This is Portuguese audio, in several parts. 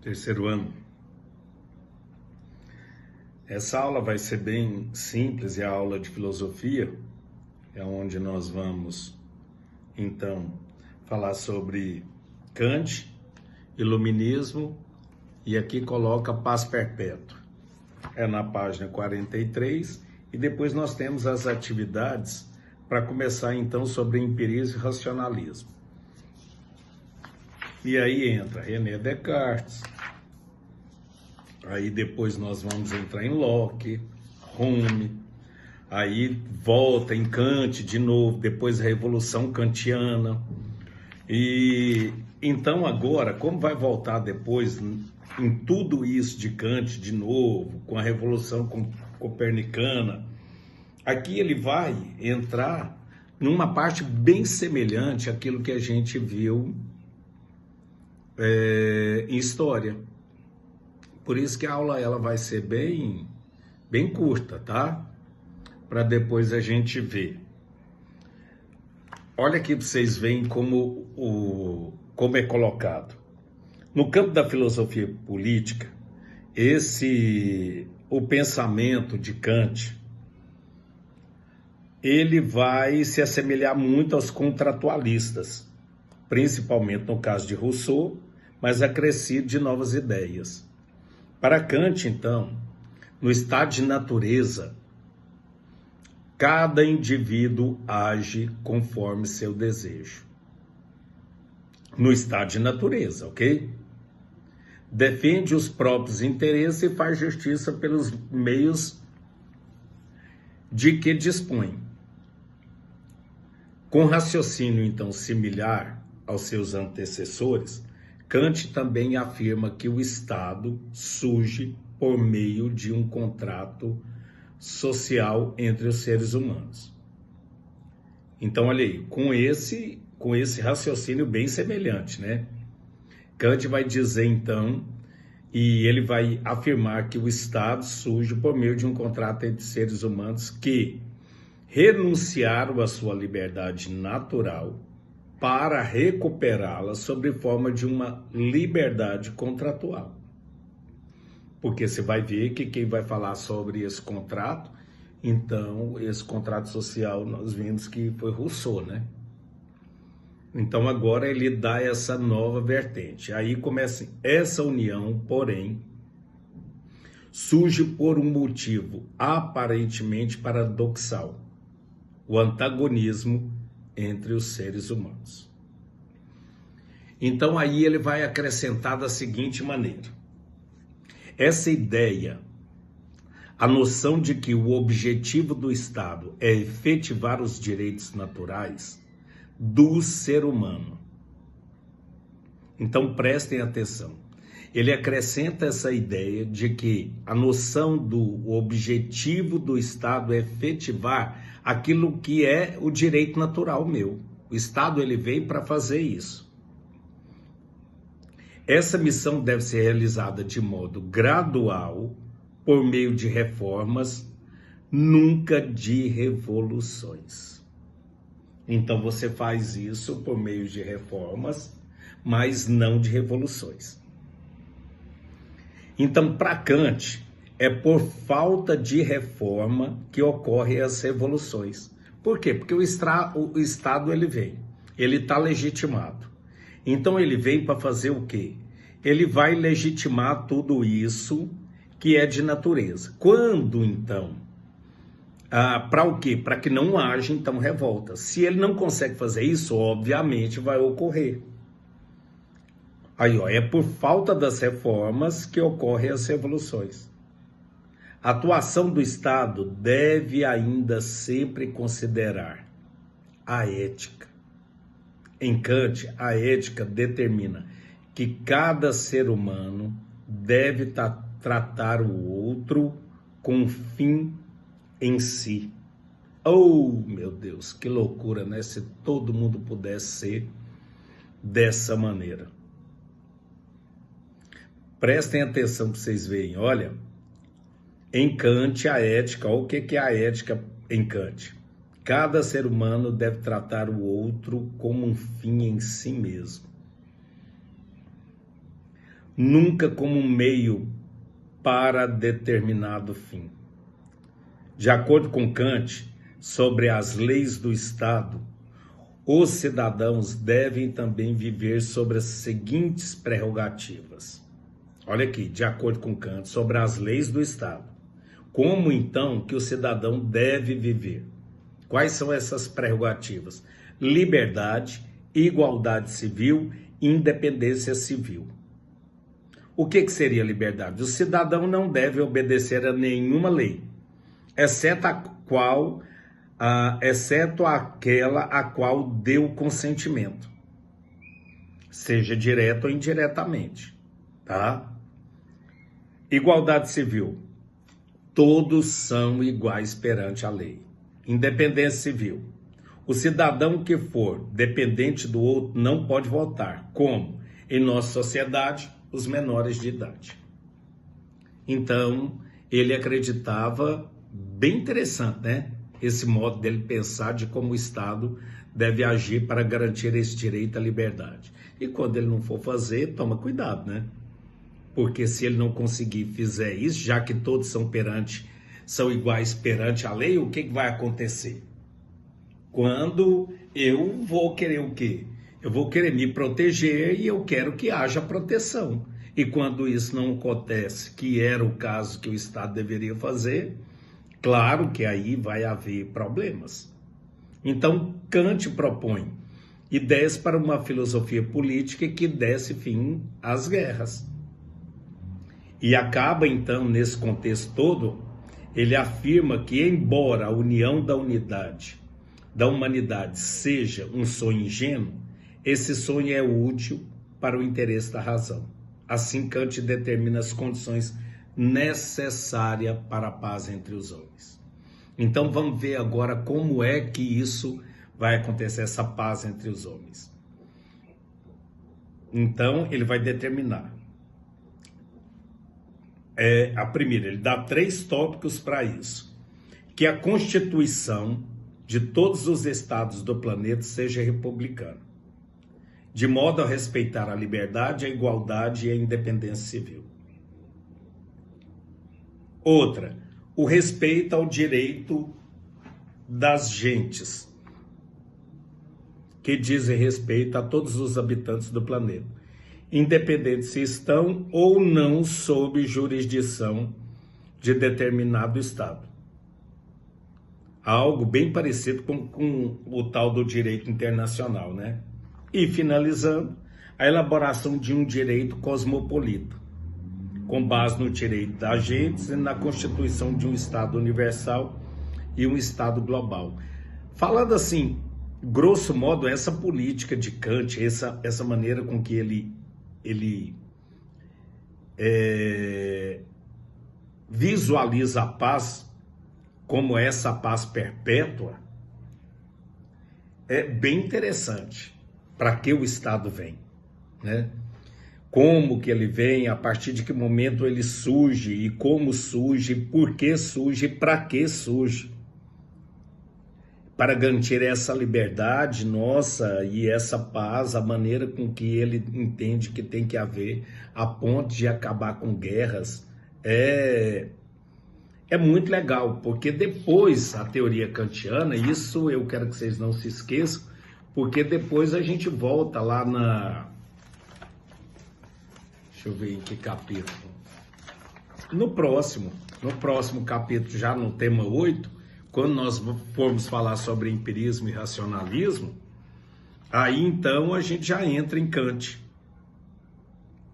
terceiro ano. Essa aula vai ser bem simples, é a aula de filosofia, é onde nós vamos, então, falar sobre Kant, iluminismo, e aqui coloca paz perpétua. É na página 43, e depois nós temos as atividades para começar, então, sobre empirismo e racionalismo. E aí entra René Descartes, aí depois nós vamos entrar em Locke, Hume, aí volta em Kant de novo, depois a Revolução Kantiana. E então agora, como vai voltar depois em tudo isso de Kant de novo, com a Revolução Copernicana, aqui ele vai entrar numa parte bem semelhante àquilo que a gente viu em história. Por isso que a aula ela vai ser bem curta, tá? Para depois a gente ver. Olha aqui para vocês verem como é colocado. No campo da filosofia política, o pensamento de Kant, ele vai se assemelhar muito aos contratualistas, principalmente no caso de Rousseau, mas acrescido de novas ideias. Para Kant, então, no estado de natureza, cada indivíduo age conforme seu desejo. No estado de natureza, ok? Defende os próprios interesses e faz justiça pelos meios de que dispõe. Com raciocínio, então, similar aos seus antecessores, Kant também afirma que o Estado surge por meio de um contrato social entre os seres humanos. Então, olha aí, com esse raciocínio bem semelhante, né? Kant vai dizer, então, e ele vai afirmar que o Estado surge por meio de um contrato entre seres humanos que renunciaram à sua liberdade natural para recuperá-la sob forma de uma liberdade contratual. Porque você vai ver que quem vai falar sobre esse contrato, então, esse contrato social, nós vimos que foi Rousseau, né? Então, agora ele dá essa nova vertente. Aí começa essa união, porém, surge por um motivo aparentemente paradoxal: o antagonismo entre os seres humanos. Então aí ele vai acrescentar da seguinte maneira: essa ideia, a noção de que o objetivo do Estado é efetivar os direitos naturais do ser humano. Então prestem atenção. Ele acrescenta essa ideia de que a noção do objetivo do Estado é efetivar aquilo que é o direito natural meu. O Estado ele veio para fazer isso. Essa missão deve ser realizada de modo gradual, por meio de reformas, nunca de revoluções. Então você faz isso por meio de reformas, mas não de revoluções. Então, para Kant, é por falta de reforma que ocorrem as revoluções. Por quê? Porque o Estado ele vem, ele está legitimado. Então ele vem para fazer o quê? Ele vai legitimar tudo isso que é de natureza. Quando então? Para o quê? Para que não haja então revolta. Se ele não consegue fazer isso, obviamente vai ocorrer. Aí, ó, é por falta das reformas que ocorrem as revoluções. A atuação do Estado deve ainda sempre considerar a ética. Em Kant, a ética determina que cada ser humano deve tratar o outro com fim em si. Oh, meu Deus, que loucura, né? Se todo mundo pudesse ser dessa maneira. Prestem atenção para vocês verem, olha, em Kant a ética, olha o que é a ética em Kant. Cada ser humano deve tratar o outro como um fim em si mesmo. nunca como um meio para determinado fim. De acordo com Kant, sobre as leis do Estado, os cidadãos devem também viver sobre as seguintes prerrogativas. Olha aqui, de acordo com Kant, sobre as leis do Estado. Como então que o cidadão deve viver? Quais são essas prerrogativas? Liberdade, igualdade civil e independência civil. O que seria liberdade? O cidadão não deve obedecer a nenhuma lei, exceto aquela a qual deu consentimento, seja direto ou indiretamente, tá? Igualdade civil. Todos são iguais perante a lei. Independência civil. O cidadão que for dependente do outro não pode votar. Como? Em nossa sociedade, os menores de idade. Então, ele acreditava, bem interessante, né? Esse modo dele pensar de como o Estado deve agir para garantir esse direito à liberdade. E quando ele não for fazer, toma cuidado, né? Porque se ele não conseguir fizer isso, já que todos são iguais perante a lei, o que vai acontecer? Quando eu vou querer o quê? Eu vou querer me proteger e eu quero que haja proteção. E quando isso não acontece, que era o caso que o Estado deveria fazer, claro que aí vai haver problemas. Então, Kant propõe ideias para uma filosofia política que desse fim às guerras. E acaba, então, nesse contexto todo, ele afirma que, embora a união da humanidade seja um sonho ingênuo, esse sonho é útil para o interesse da razão. Assim, Kant determina as condições necessárias para a paz entre os homens. Então, vamos ver agora como é que isso vai acontecer, essa paz entre os homens. Então, ele vai determinar. A primeira, ele dá 3 tópicos para isso. Que a Constituição de todos os estados do planeta seja republicana, de modo a respeitar a liberdade, a igualdade e a independência civil. Outra, o respeito ao direito das gentes, que dizem respeito a todos os habitantes do planeta, independente se estão ou não sob jurisdição de determinado Estado. Algo bem parecido com o tal do direito internacional, né? E finalizando, a elaboração de um direito cosmopolita, com base no direito das gentes e na constituição de um Estado universal e um Estado global. Falando assim, grosso modo, essa política de Kant, essa maneira com que ele visualiza a paz como essa paz perpétua, é bem interessante. Para que o Estado vem, né? Como que ele vem, a partir de que momento ele surge, e como surge, por que surge, para que surge. Para garantir essa liberdade nossa e essa paz, a maneira com que ele entende que tem que haver, a ponto de acabar com guerras, é muito legal, porque depois a teoria kantiana, isso eu quero que vocês não se esqueçam, porque depois a gente volta lá deixa eu ver em que capítulo. No próximo capítulo, já no tema 8, quando nós formos falar sobre empirismo e racionalismo, aí então a gente já entra em Kant,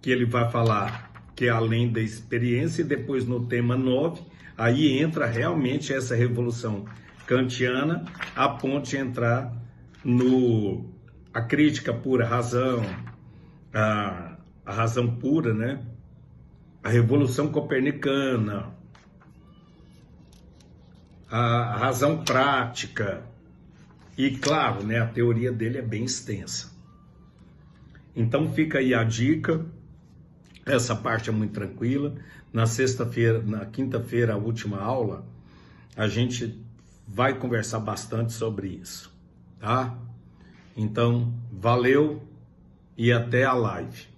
que ele vai falar que é além da experiência, e depois no tema 9, aí entra realmente essa revolução kantiana, a ponto de entrar a crítica pura, razão, a razão pura, né? A revolução copernicana, a razão prática, e claro, né, a teoria dele é bem extensa. Então fica aí a dica, essa parte é muito tranquila. Na quinta-feira, a última aula, a gente vai conversar bastante sobre isso, tá? Então, valeu e até a live.